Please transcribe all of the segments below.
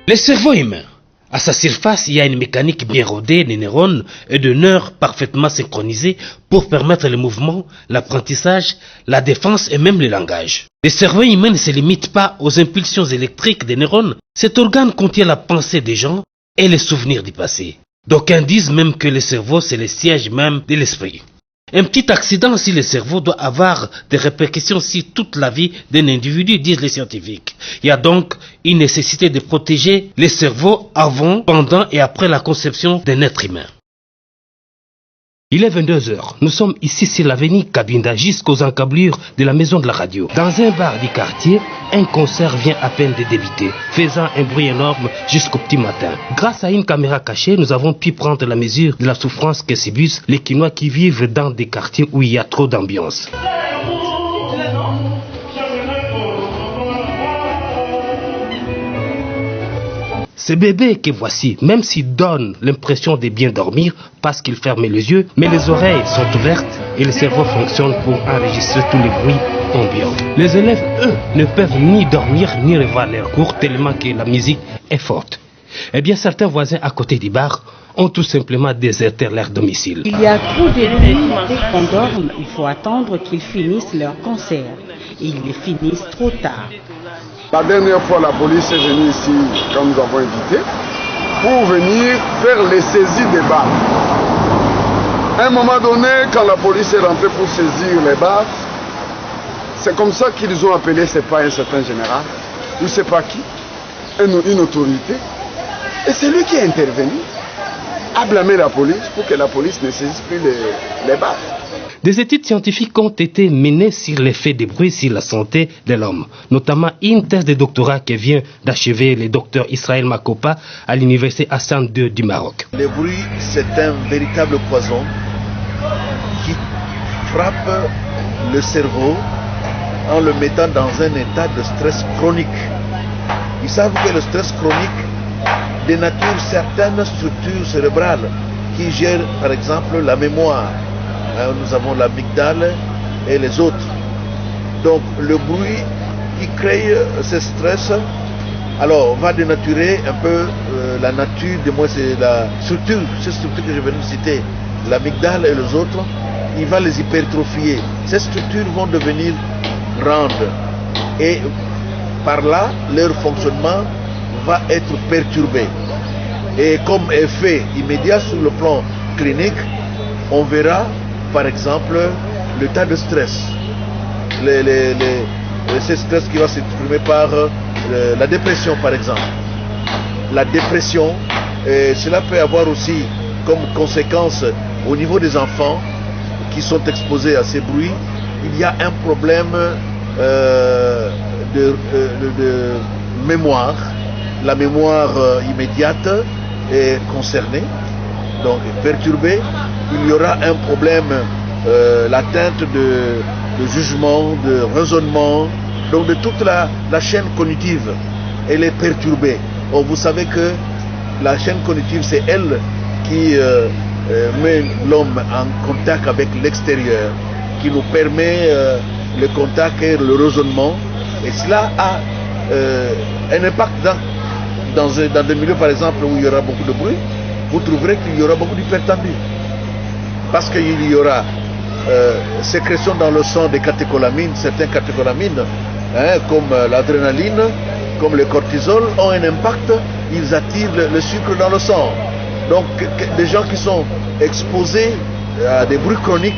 Le cerveau humain. À sa surface, il y a une mécanique bien rodée des neurones et de nerfs parfaitement synchronisés pour permettre le mouvement, l'apprentissage, la défense et même le langage. Le cerveau humain ne se limite pas aux impulsions électriques des neurones. Cet organe contient la pensée des gens et les souvenirs du passé. D'aucuns disent même que le cerveau, c'est le siège même de l'esprit. Un petit accident sur le cerveau doit avoir des répercussions sur toute la vie d'un individu, disent les scientifiques. Il y a donc une nécessité de protéger le cerveau avant, pendant et après la conception d'un être humain. Il est 22h. Nous sommes ici sur l'avenue Cabinda jusqu'aux encablures de la maison de la radio. Dans un bar du quartier, un concert vient à peine de débuter, faisant un bruit énorme jusqu'au petit matin. Grâce à une caméra cachée, nous avons pu prendre la mesure de la souffrance que subissent les Kinois qui vivent dans des quartiers où il y a trop d'ambiance. Ce bébé que voici, même s'il donne l'impression de bien dormir parce qu'il ferme les yeux, mais les oreilles sont ouvertes et le cerveau fonctionne pour enregistrer tous les bruits ambiants. Les élèves, eux, ne peuvent ni dormir ni revoir leurs cours tellement que la musique est forte. Eh bien, certains voisins à côté du bar ont tout simplement déserté leur domicile. Il y a trop de bruit. Dès qu'on dorme, il faut attendre qu'ils finissent leur concert. Et ils les finissent trop tard. La dernière fois, la police est venue ici, quand nous avons invité, pour venir faire les saisies des bars. À un moment donné, quand la police est rentrée pour saisir les bars, c'est comme ça qu'ils ont appelé, c'est pas un certain général, je ne sais pas qui, une autorité. Et c'est lui qui est intervenu, a blâmé la police pour que la police ne saisisse plus les bars. Des études scientifiques ont été menées sur l'effet des bruits sur la santé de l'homme, notamment une thèse de doctorat que vient d'achever le docteur Israël Makopa à l'université Hassan II du Maroc. Le bruit, c'est un véritable poison qui frappe le cerveau en le mettant dans un état de stress chronique. Ils savent que le stress chronique dénature certaines structures cérébrales qui gèrent par exemple la mémoire. Nous avons l'amygdale et les autres. Donc le bruit qui crée ce stress, alors va dénaturer un peu la nature, de moi c'est la structure, ces structures que je viens de citer, l'amygdale et les autres, il va les hypertrophier. Ces structures vont devenir grandes et par là leur fonctionnement va être perturbé. Et comme effet immédiat sur le plan clinique, on verra par exemple l'état de stress, ce stress qui va s'exprimer par la dépression par exemple. La dépression, cela peut avoir aussi comme conséquence au niveau des enfants qui sont exposés à ces bruits, il y a un problème de mémoire. La mémoire immédiate est concernée, donc perturbée. Il y aura un problème, l'atteinte de jugement, de raisonnement, donc de toute la chaîne cognitive, elle est perturbée. Or, vous savez que la chaîne cognitive, c'est elle qui met l'homme en contact avec l'extérieur, qui nous permet le contact et le raisonnement. Et cela a un impact dans des milieux, par exemple, où il y aura beaucoup de bruit, vous trouverez qu'il y aura beaucoup d'hypertendus. Parce qu'il y aura sécrétion dans le sang des catécholamines, certaines catécholamines, comme l'adrénaline, comme le cortisol, ont un impact, ils attirent le sucre dans le sang. Donc des gens qui sont exposés à des bruits chroniques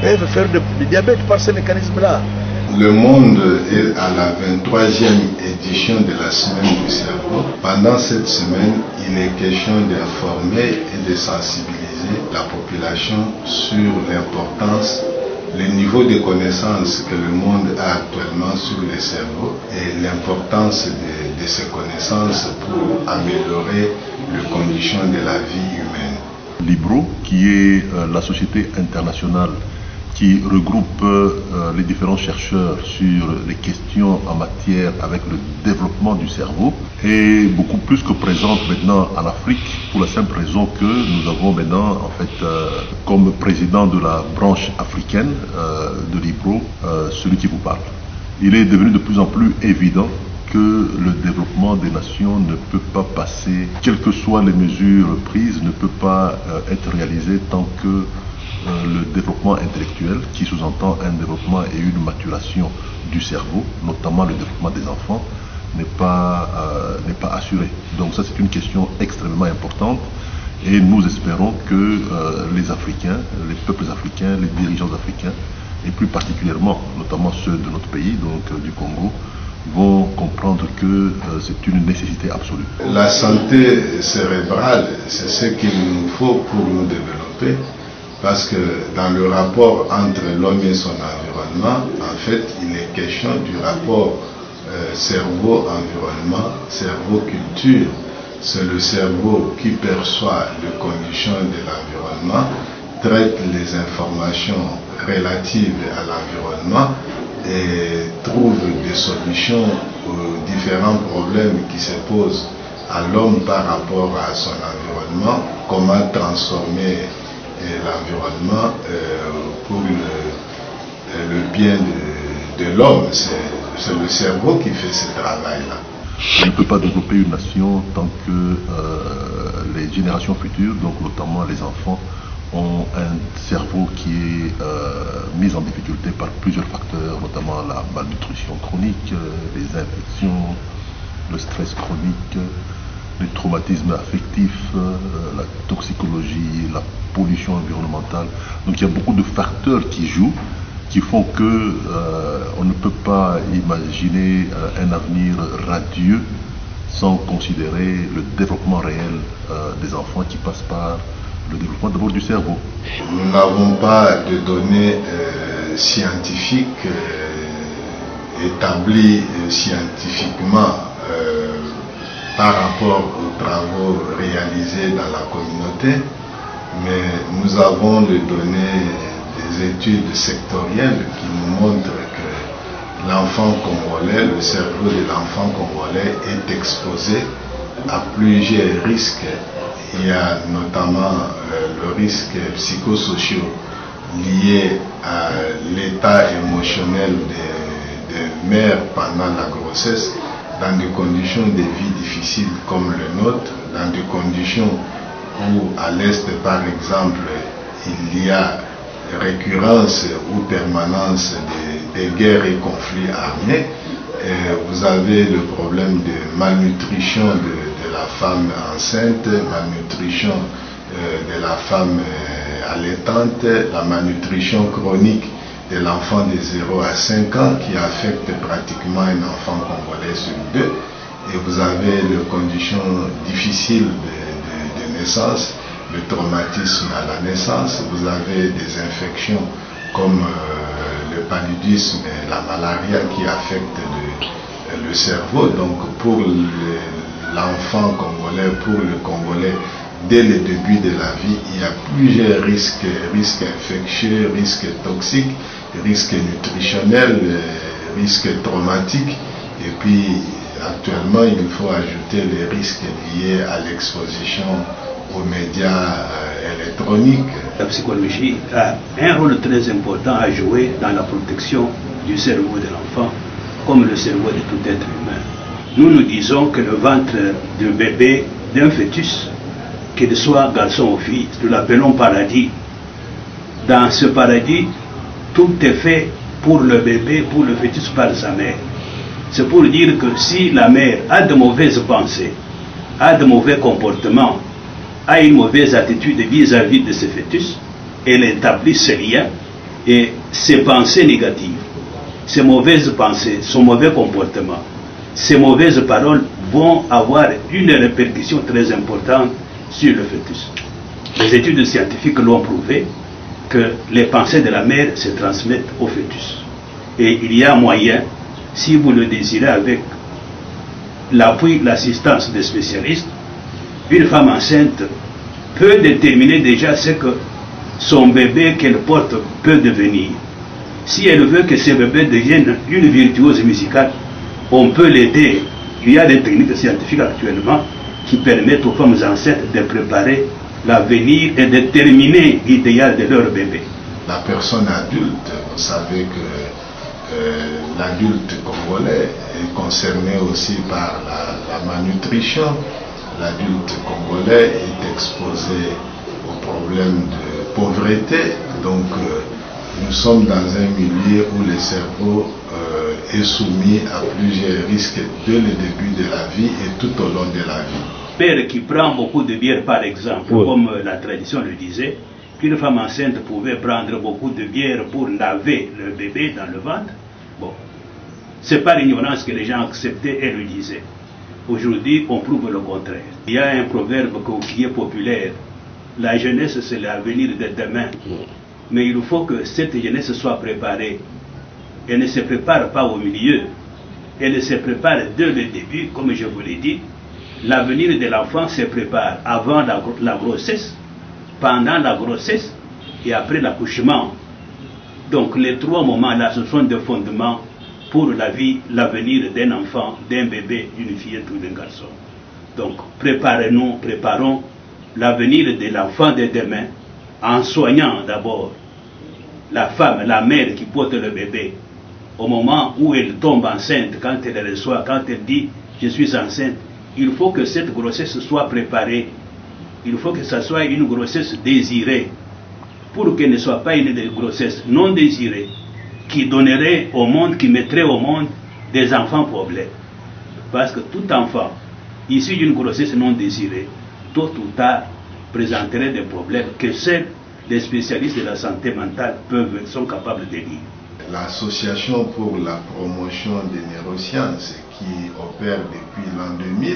peuvent faire du diabète par ces mécanismes-là. Le monde est à la 23e édition de la semaine du cerveau. Pendant cette semaine, il est question d'informer et de sensibiliser la population sur l'importance, le niveau de connaissances que le monde a actuellement sur le cerveau et l'importance de ces connaissances pour améliorer les conditions de la vie humaine. Libro, qui est la société internationale qui regroupe les différents chercheurs sur les questions en matière avec le développement du cerveau, est beaucoup plus que présente maintenant en Afrique pour la simple raison que nous avons maintenant en fait comme président de la branche africaine de Libro celui qui vous parle. Il est devenu de plus en plus évident que le développement des nations ne peut pas passer, quelles que soient les mesures prises, ne peut pas être réalisé tant que le développement intellectuel, qui sous-entend un développement et une maturation du cerveau, notamment le développement des enfants, n'est pas assuré. Donc ça, c'est une question extrêmement importante et nous espérons que les Africains, les peuples africains, les dirigeants africains, et plus particulièrement, notamment ceux de notre pays, donc du Congo, vont comprendre que c'est une nécessité absolue. La santé cérébrale, c'est ce qu'il nous faut pour nous développer, parce que dans le rapport entre l'homme et son environnement, en fait, il est question du rapport cerveau-environnement, cerveau-culture. C'est le cerveau qui perçoit les conditions de l'environnement, traite les informations relatives à l'environnement et trouve des solutions aux différents problèmes qui se posent à l'homme par rapport à son environnement, comment transformer l'environnement pour le bien de l'homme. C'est le cerveau qui fait ce travail-là. On ne peut pas développer une nation tant que les générations futures, donc notamment les enfants, ont un cerveau qui est mis en difficulté par plusieurs facteurs, notamment la malnutrition chronique, les infections, le stress chronique, les traumatismes affectifs, la toxicologie, la pollution environnementale. Donc il y a beaucoup de facteurs qui jouent, qui font que on ne peut pas imaginer un avenir radieux sans considérer le développement réel des enfants qui passe par le développement d'abord du cerveau. Nous n'avons pas de données scientifiques établies scientifiquement par rapport aux travaux réalisés dans la communauté, mais nous avons les données des études sectorielles qui nous montrent que l'enfant congolais, le cerveau de l'enfant congolais est exposé à plusieurs risques. Il y a notamment le risque psychosocial lié à l'état émotionnel des mères pendant la grossesse, dans des conditions de vie difficiles comme le nôtre, dans des conditions où à l'Est par exemple il y a récurrence ou permanence des guerres et conflits armés. Vous avez le problème de malnutrition de la femme enceinte, malnutrition de la femme allaitante, la malnutrition chronique de l'enfant de 0 à 5 ans qui affecte pratiquement un enfant congolais sur 2. Et vous avez les conditions difficiles de naissance, le traumatisme à la naissance, vous avez des infections comme le paludisme et la malaria qui affectent le cerveau. Donc pour l'enfant congolais, pour le Congolais, dès le début de la vie, il y a plusieurs risques infectieux, risques toxiques, risques nutritionnels, risques traumatiques. Et puis actuellement, il faut ajouter les risques liés à l'exposition aux médias électroniques. La psychologie a un rôle très important à jouer dans la protection du cerveau de l'enfant, comme le cerveau de tout être humain. Nous disons que le ventre d'un bébé, d'un fœtus, qu'il soit garçon ou fille, nous l'appelons paradis. Dans ce paradis, tout est fait pour le bébé, pour le fœtus par sa mère. C'est pour dire que si la mère a de mauvaises pensées, a de mauvais comportements, a une mauvaise attitude vis-à-vis de ce fœtus, elle établit ce lien et ses pensées négatives, ses mauvaises pensées, son mauvais comportement, ces mauvaises paroles vont avoir une répercussion très importante sur le fœtus. Les études scientifiques l'ont prouvé que les pensées de la mère se transmettent au fœtus. Et il y a moyen, si vous le désirez, avec l'appui, l'assistance des spécialistes, une femme enceinte peut déterminer déjà ce que son bébé qu'elle porte peut devenir. Si elle veut que ce bébé devienne une virtuose musicale, on peut l'aider. Il y a des techniques scientifiques actuellement qui permettent aux femmes enceintes de préparer l'avenir et de terminer l'idéal de leur bébé. La personne adulte, vous savez que l'adulte congolais est concerné aussi par la malnutrition. L'adulte congolais est exposé aux problèmes de pauvreté. Donc nous sommes dans un milieu où le cerveau est soumis à plusieurs risques dès le début de la vie et tout au long de la vie. Père qui prend beaucoup de bière par exemple, comme la tradition le disait, qu'une femme enceinte pouvait prendre beaucoup de bière pour laver le bébé dans le ventre. Bon, c'est par ignorance que les gens acceptaient et le disaient. Aujourd'hui, on prouve le contraire. Il y a un proverbe qui est populaire. La jeunesse, c'est l'avenir de demain. Mais il faut que cette jeunesse soit préparée. Elle ne se prépare pas au milieu. Elle se prépare dès le début, comme je vous l'ai dit. L'avenir de l'enfant se prépare avant la grossesse, pendant la grossesse et après l'accouchement. Donc les trois moments-là, ce sont des fondements pour la vie, l'avenir d'un enfant, d'un bébé, d'une fillette ou d'un garçon. Donc préparons l'avenir de l'enfant de demain en soignant d'abord la femme, la mère qui porte le bébé. Au moment où elle tombe enceinte, quand elle reçoit, quand elle dit « je suis enceinte », il faut que cette grossesse soit préparée. Il faut que ce soit une grossesse désirée. Pour qu'elle ne soit pas une grossesse non désirée, qui donnerait au monde, qui mettrait au monde des enfants problèmes. Parce que tout enfant, issu d'une grossesse non désirée, tôt ou tard, présenterait des problèmes que seuls les spécialistes de la santé mentale sont capables de lire. L'Association pour la promotion des neurosciences qui opère depuis l'an 2000,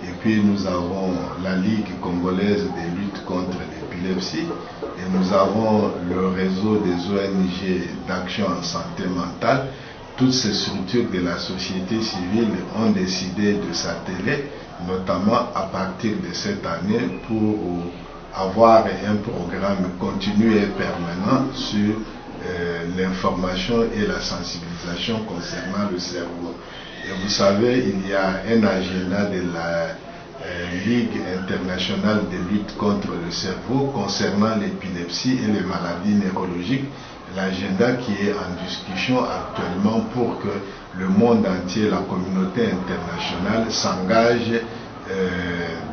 et puis nous avons la Ligue congolaise de lutte contre l'épilepsie, et nous avons le réseau des ONG d'action en santé mentale. Toutes ces structures de la société civile ont décidé de s'atteler, notamment à partir de cette année, pour avoir un programme continu et permanent sur l'information et la sensibilisation concernant le cerveau. Et vous savez, il y a un agenda de la Ligue internationale de lutte contre le cerveau concernant l'épilepsie et les maladies neurologiques, l'agenda qui est en discussion actuellement pour que le monde entier, la communauté internationale s'engage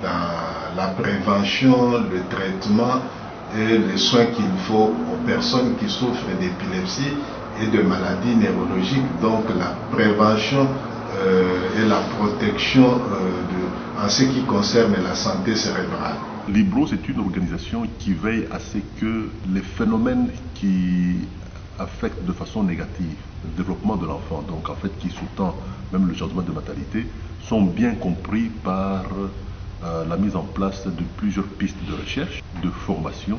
dans la prévention, le traitement et les soins qu'il faut aux personnes qui souffrent d'épilepsie et de maladies neurologiques, donc la prévention et la protection en ce qui concerne la santé cérébrale. Libro, c'est une organisation qui veille à ce que les phénomènes qui affectent de façon négative le développement de l'enfant, donc en fait qui sous-tend même le changement de mentalité, sont bien compris par la mise en place de plusieurs pistes de recherche, de formation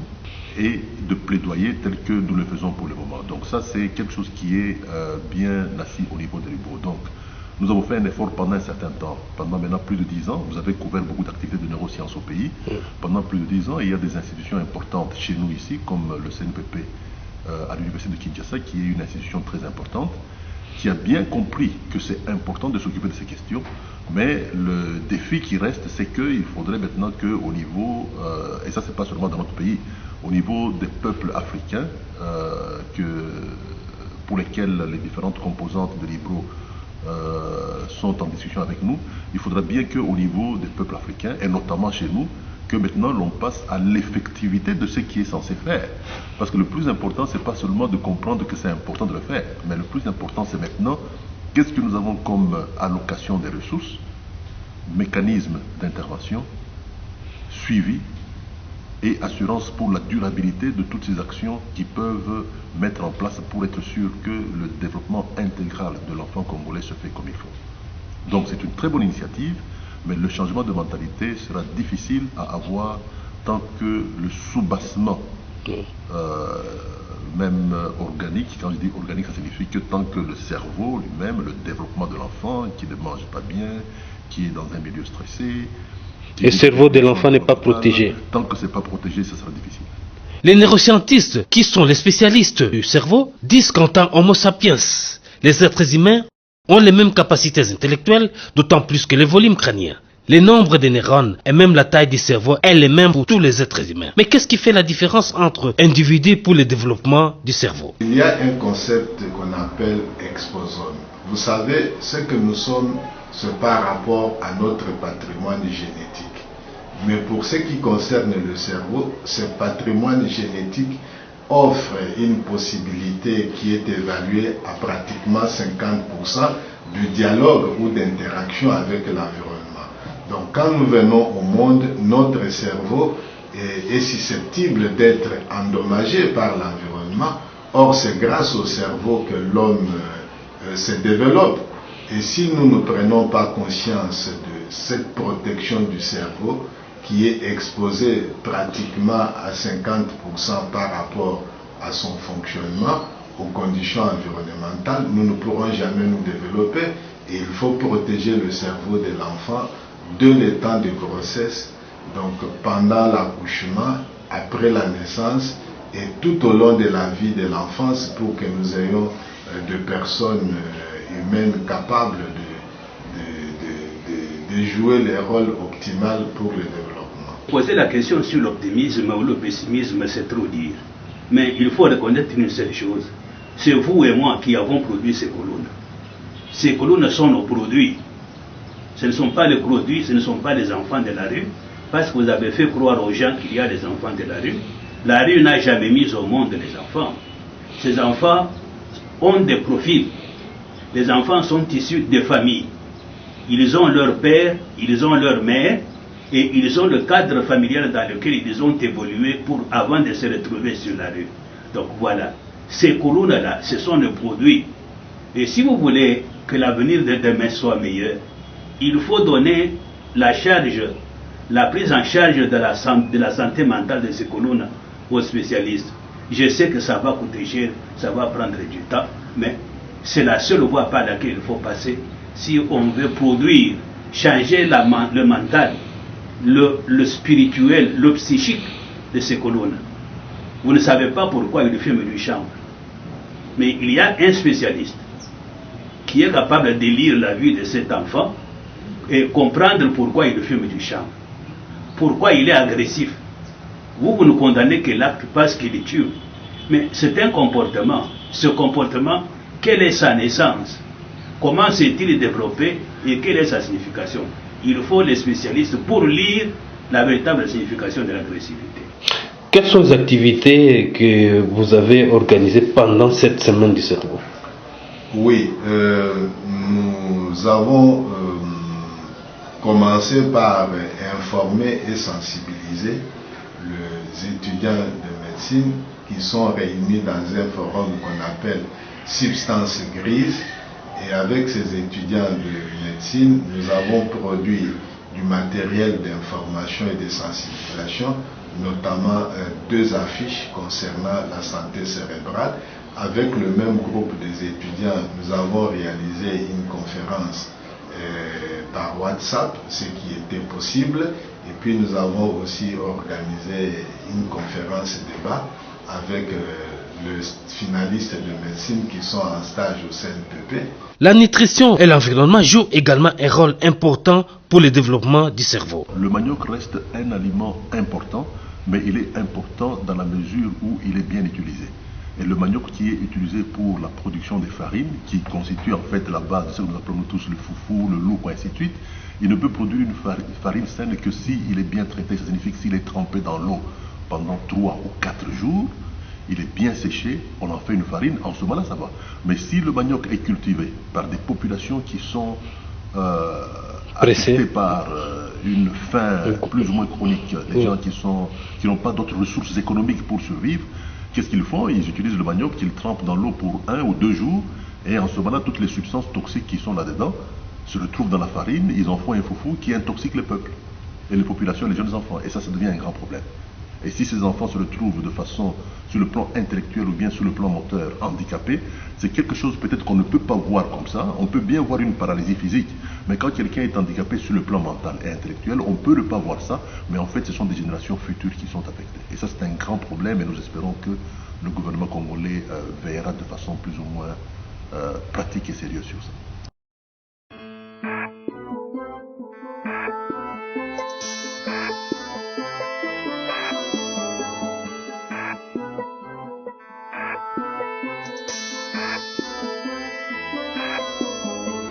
et de plaidoyer tel que nous le faisons pour le moment. Donc ça, c'est quelque chose qui est bien assis au niveau de Libro. Donc nous avons fait un effort pendant un certain temps, pendant maintenant plus de 10 ans. Vous avez couvert beaucoup d'activités de neurosciences au pays. Pendant plus de 10 ans, il y a des institutions importantes chez nous ici, comme le CNPP à l'Université de Kinshasa, qui est une institution très importante, qui a bien compris que c'est important de s'occuper de ces questions. Mais le défi qui reste, c'est qu'il faudrait maintenant qu'au niveau, et ça c'est pas seulement dans notre pays, au niveau des peuples africains, pour lesquels les différentes composantes de Libro sont en discussion avec nous, il faudra bien qu'au niveau des peuples africains, et notamment chez nous, que maintenant l'on passe à l'effectivité de ce qui est censé faire. Parce que le plus important, c'est pas seulement de comprendre que c'est important de le faire, mais le plus important, c'est maintenant, qu'est-ce que nous avons comme allocation des ressources, mécanisme d'intervention, suivi et assurance pour la durabilité de toutes ces actions qui peuvent mettre en place pour être sûr que le développement intégral de l'enfant congolais se fait comme il faut. Donc c'est une très bonne initiative, mais le changement de mentalité sera difficile à avoir tant que le soubassement même organique, quand je dis organique, ça signifie que tant que le cerveau lui-même, le développement de l'enfant, qui ne mange pas bien, qui est dans un milieu stressé, le cerveau de l'enfant n'est pas protégé. Tant que ce n'est pas protégé, ça sera difficile. Les neuroscientistes, qui sont les spécialistes du cerveau, disent qu'en tant Homo sapiens, les êtres humains ont les mêmes capacités intellectuelles, d'autant plus que les volumes crâniens Les nombres des neurones et même la taille du cerveau est les mêmes pour tous les êtres humains. Mais qu'est-ce qui fait la différence entre individus pour le développement du cerveau? Il y a un concept qu'on appelle exposome. Vous savez, ce que nous sommes, c'est par rapport à notre patrimoine génétique. Mais pour ce qui concerne le cerveau, ce patrimoine génétique offre une possibilité qui est évaluée à pratiquement 50% de dialogue ou d'interaction avec l'environnement. Donc quand nous venons au monde, notre cerveau est susceptible d'être endommagé par l'environnement. Or, c'est grâce au cerveau que l'homme se développe. Et si nous ne prenons pas conscience de cette protection du cerveau, qui est exposé pratiquement à 50% par rapport à son fonctionnement, aux conditions environnementales, nous ne pourrons jamais nous développer. Et il faut protéger le cerveau de l'enfant de l'état de grossesse, donc pendant l'accouchement, après la naissance et tout au long de la vie de l'enfance, pour que nous ayons des personnes humaines capables de jouer le rôle optimal pour le développement. Poser la question sur l'optimisme ou le pessimisme, c'est trop dire. Mais il faut reconnaître une seule chose. C'est vous et moi qui avons produit ces colonnes. Ces colonnes sont nos produits. Ce ne sont pas les produits, ce ne sont pas les enfants de la rue, parce que vous avez fait croire aux gens qu'il y a des enfants de la rue. La rue n'a jamais mis au monde les enfants. Ces enfants ont des profils. Les enfants sont issus de familles. Ils ont leur père, ils ont leur mère, et ils ont le cadre familial dans lequel ils ont évolué avant de se retrouver sur la rue. Donc voilà, ces colonnes-là, ce sont nos produits. Et si vous voulez que l'avenir de demain soit meilleur, il faut donner la prise en charge de la santé mentale de ces colonnes aux spécialistes. Je sais que ça va coûter cher, ça va prendre du temps, mais c'est la seule voie par laquelle il faut passer si on veut produire, changer le mental, le spirituel, le psychique de ces colonnes. Vous ne savez pas pourquoi ils fument du chanvre, mais il y a un spécialiste qui est capable de lire la vie de cet enfant et comprendre pourquoi il fume du chanvre, pourquoi il est agressif. Vous ne condamnez que l'acte parce qu'il tue, mais c'est un comportement. Ce comportement, quelle est sa naissance? Comment s'est-il développé et quelle est sa signification? Il faut les spécialistes pour lire la véritable signification de l'agressivité. Quelles sont les activités que vous avez organisées pendant cette semaine du cerveau? Oui, nous avons commencé par informer et sensibiliser les étudiants de médecine qui sont réunis dans un forum qu'on appelle Substances grises. Et avec ces étudiants de médecine, nous avons produit du matériel d'information et de sensibilisation, notamment 2 affiches concernant la santé cérébrale. Avec le même groupe des étudiants, nous avons réalisé une conférence par WhatsApp, ce qui était possible. Et puis nous avons aussi organisé une conférence débat avec les finalistes de médecine qui sont en stage au CNPP. La nutrition et l'environnement jouent également un rôle important pour le développement du cerveau. Le manioc reste un aliment important, mais il est important dans la mesure où il est bien utilisé. Et le manioc qui est utilisé pour la production des farines, qui constitue en fait la base de ce que nous appelons tous le foufou, le loup, et ainsi de suite, il ne peut produire une farine saine que s'il est bien traité. Ça signifie que s'il est trempé dans l'eau pendant 3 ou 4 jours, il est bien séché, on en fait une farine, en ce moment-là ça va. Mais si le manioc est cultivé par des populations qui sont affectées par une faim plus ou moins chronique, des gens qui n'ont pas d'autres ressources économiques pour survivre, qu'est-ce qu'ils font? Ils utilisent le manioc qu'ils trempent dans l'eau pour 1 ou 2 jours, et en ce moment-là, toutes les substances toxiques qui sont là-dedans se retrouvent dans la farine, ils en font un foufou qui intoxique les peuples, et les populations, les jeunes enfants, et ça devient un grand problème. Et si ces enfants se retrouvent de façon, sur le plan intellectuel ou bien sur le plan moteur, handicapés, c'est quelque chose peut-être qu'on ne peut pas voir comme ça. On peut bien voir une paralysie physique, mais quand quelqu'un est handicapé sur le plan mental et intellectuel, on peut ne pas voir ça, mais en fait ce sont des générations futures qui sont affectées. Et ça c'est un grand problème et nous espérons que le gouvernement congolais veillera de façon plus ou moins pratique et sérieuse sur ça.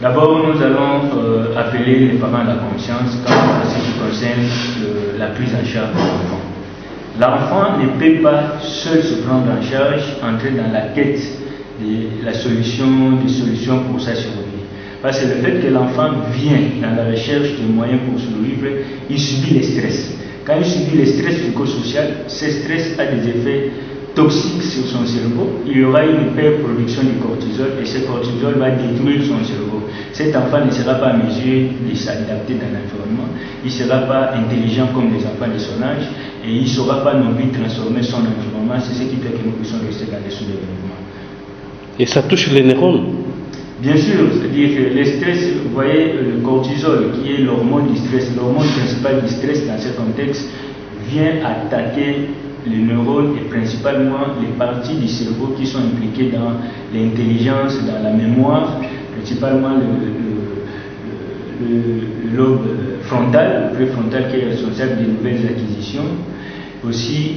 D'abord, nous allons appeler les parents à la conscience quant à ce qui concerne la prise en charge de l'enfant. L'enfant ne peut pas seul se prendre en charge, entrer dans la quête de la solution, des solutions pour sa survie. Parce que le fait que l'enfant vient dans la recherche de moyens pour survivre, il subit le stress. Quand il subit le stress psychosocial, ce stress a des effets toxiques sur son cerveau. Il y aura une hyperproduction du cortisol et ce cortisol va détruire son cerveau. Cet enfant ne sera pas en mesure de s'adapter dans l'environnement. Il ne sera pas intelligent comme les enfants de son âge et il ne saura pas non plus transformer son environnement. C'est ce qui fait que nous puissions rester dans le sous-développement. Et ça touche les neurones? Bien sûr, c'est-à-dire que le stress, vous voyez, le cortisol qui est l'hormone du stress, l'hormone principale du stress dans ce contexte, vient attaquer les neurones et principalement les parties du cerveau qui sont impliquées dans l'intelligence, dans la mémoire, principalement le lobe frontal, le préfrontal qui est responsable des nouvelles acquisitions, aussi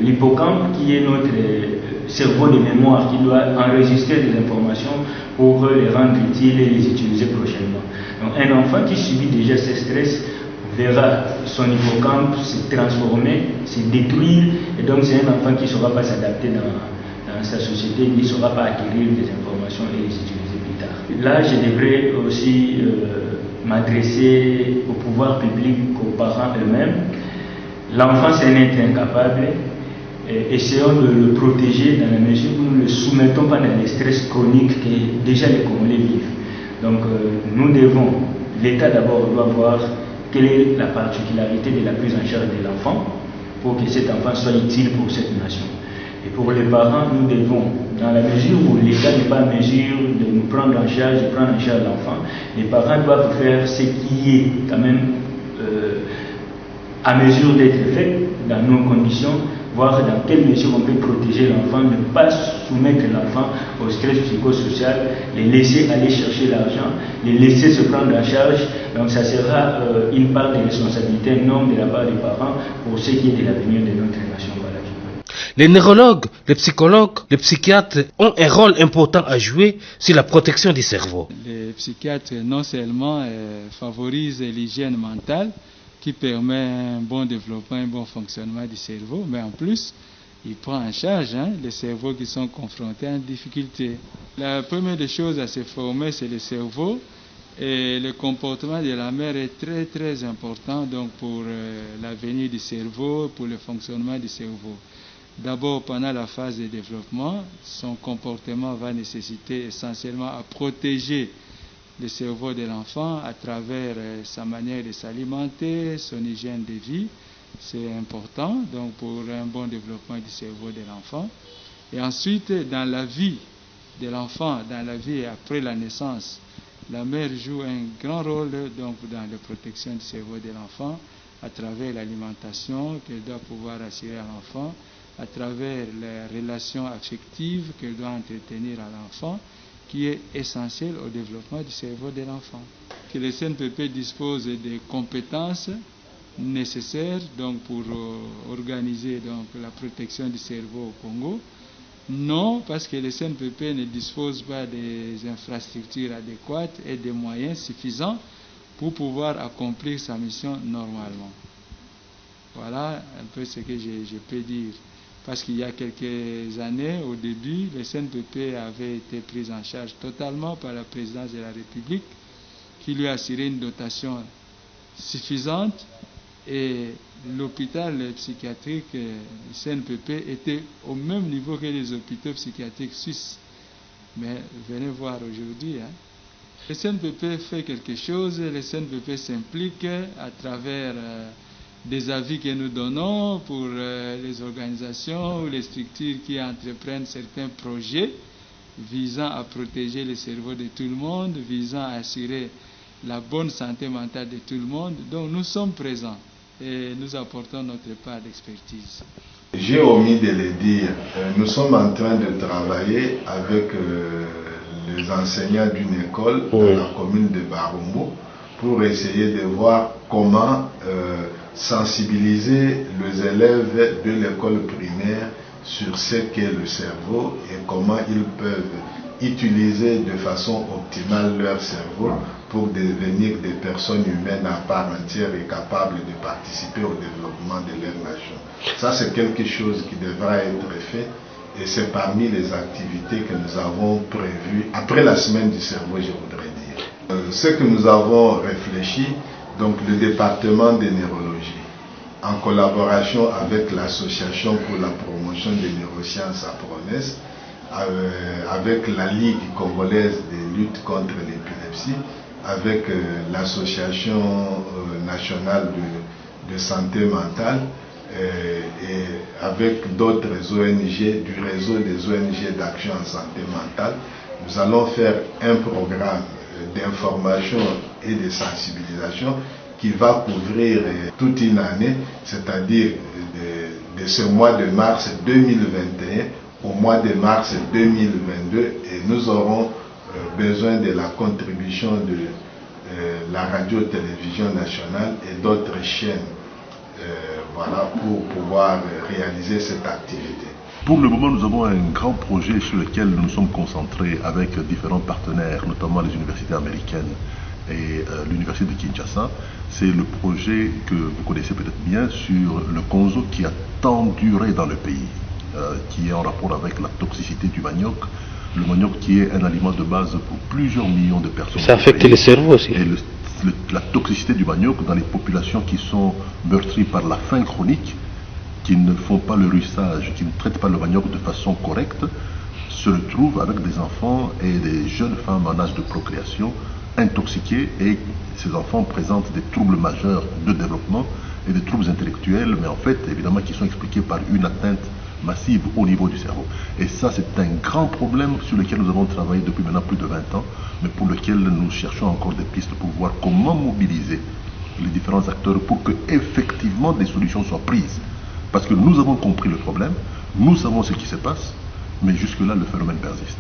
l'hippocampe qui est notre cerveau de mémoire qui doit enregistrer des informations pour les rendre utiles et les utiliser prochainement. Donc un enfant qui subit déjà ce stress verra son hippocampe se transformer, se détruire, et donc c'est un enfant qui ne saura pas s'adapter dans sa société, il ne saura pas acquérir des informations et les utiliser plus tard. Là, je devrais aussi m'adresser au pouvoir public, aux parents eux-mêmes. L'enfant, c'est un être incapable. Essayons de le protéger dans la mesure où nous ne le soumettons pas dans les stress chroniques que déjà les Congolais vivent. Donc nous devons, l'État d'abord doit voir quelle est la particularité de la prise en charge de l'enfant pour que cet enfant soit utile pour cette nation. Et pour les parents, nous devons, dans la mesure où l'État n'est pas en mesure de nous prendre en charge, de prendre en charge l'enfant, les parents doivent faire ce qui est quand même à mesure d'être fait dans nos conditions, voir dans quelle mesure on peut protéger l'enfant, ne pas soumettre l'enfant au stress psychosocial, les laisser aller chercher l'argent, les laisser se prendre en charge. Donc ça sera une part de responsabilité énorme de la part des parents pour ce qui est de l'avenir de notre nation. Voilà. Les neurologues, les psychologues, les psychiatres ont un rôle important à jouer sur la protection du cerveau. Les psychiatres non seulement favorisent l'hygiène mentale, qui permet un bon développement, un bon fonctionnement du cerveau, mais en plus, il prend en charge les cerveaux qui sont confrontés à une difficulté. La première des choses à se former, c'est le cerveau, et le comportement de la mère est très très important donc pour l'avenir du cerveau, pour le fonctionnement du cerveau. D'abord, pendant la phase de développement, son comportement va nécessiter essentiellement à protéger le cerveau de l'enfant à travers sa manière de s'alimenter, son hygiène de vie. C'est important donc pour un bon développement du cerveau de l'enfant. Et ensuite, dans la vie de l'enfant, dans la vie après la naissance, la mère joue un grand rôle donc dans la protection du cerveau de l'enfant à travers l'alimentation qu'elle doit pouvoir assurer à l'enfant, à travers les relations affectives qu'elle doit entretenir à l'enfant, qui est essentiel au développement du cerveau de l'enfant. Que le CNPP dispose des compétences nécessaires donc, pour organiser donc, la protection du cerveau au Congo. Non, parce que le CNPP ne dispose pas des infrastructures adéquates et des moyens suffisants pour pouvoir accomplir sa mission normalement. Voilà un peu ce que je peux dire. Parce qu'il y a quelques années, au début, le CNPP avait été pris en charge totalement par la présidence de la République, qui lui a assuré une dotation suffisante, et l'hôpital psychiatrique du CNPP était au même niveau que les hôpitaux psychiatriques suisses. Mais venez voir aujourd'hui. Le CNPP fait quelque chose, le CNPP s'implique à travers des avis que nous donnons pour les organisations ou les structures qui entreprennent certains projets visant à protéger le cerveau de tout le monde, visant à assurer la bonne santé mentale de tout le monde. Donc nous sommes présents et nous apportons notre part d'expertise. J'ai omis de le dire, nous sommes en train de travailler avec les enseignants d'une école dans la commune de Barumbu pour essayer de voir comment sensibiliser les élèves de l'école primaire sur ce qu'est le cerveau et comment ils peuvent utiliser de façon optimale leur cerveau pour devenir des personnes humaines à part entière et capables de participer au développement de leur nation. Ça, c'est quelque chose qui devra être fait et c'est parmi les activités que nous avons prévues après la semaine du cerveau, je voudrais dire. Ce que nous avons réfléchi, donc le département de neurologie, en collaboration avec l'association pour la promotion des neurosciences à Promesse, avec la Ligue congolaise de lutte contre l'épilepsie, avec l'association nationale de santé mentale et avec d'autres ONG du réseau des ONG d'action en santé mentale, nous allons faire un programme d'information et de sensibilisation qui va couvrir toute une année, c'est-à-dire de ce mois de mars 2021 au mois de mars 2022, et nous aurons besoin de la contribution de la radio-télévision nationale et d'autres chaînes voilà, pour pouvoir réaliser cette activité. Pour le moment, nous avons un grand projet sur lequel nous nous sommes concentrés avec différents partenaires, notamment les universités américaines et l'université de Kinshasa. C'est le projet que vous connaissez peut-être bien sur le Konzo qui a tant duré dans le pays, qui est en rapport avec la toxicité du manioc. Le manioc qui est un aliment de base pour plusieurs millions de personnes. Ça affecte le cerveau aussi. Et la toxicité du manioc dans les populations qui sont meurtries par la faim chronique, qui ne font pas le ruissage, qui ne traitent pas le manioc de façon correcte, se retrouvent avec des enfants et des jeunes femmes en âge de procréation intoxiqués, et ces enfants présentent des troubles majeurs de développement et des troubles intellectuels, mais en fait, évidemment, qui sont expliqués par une atteinte massive au niveau du cerveau. Et ça, c'est un grand problème sur lequel nous avons travaillé depuis maintenant plus de 20 ans, mais pour lequel nous cherchons encore des pistes pour voir comment mobiliser les différents acteurs pour que effectivement des solutions soient prises. Parce que nous avons compris le problème, nous savons ce qui se passe, mais jusque-là, le phénomène persiste.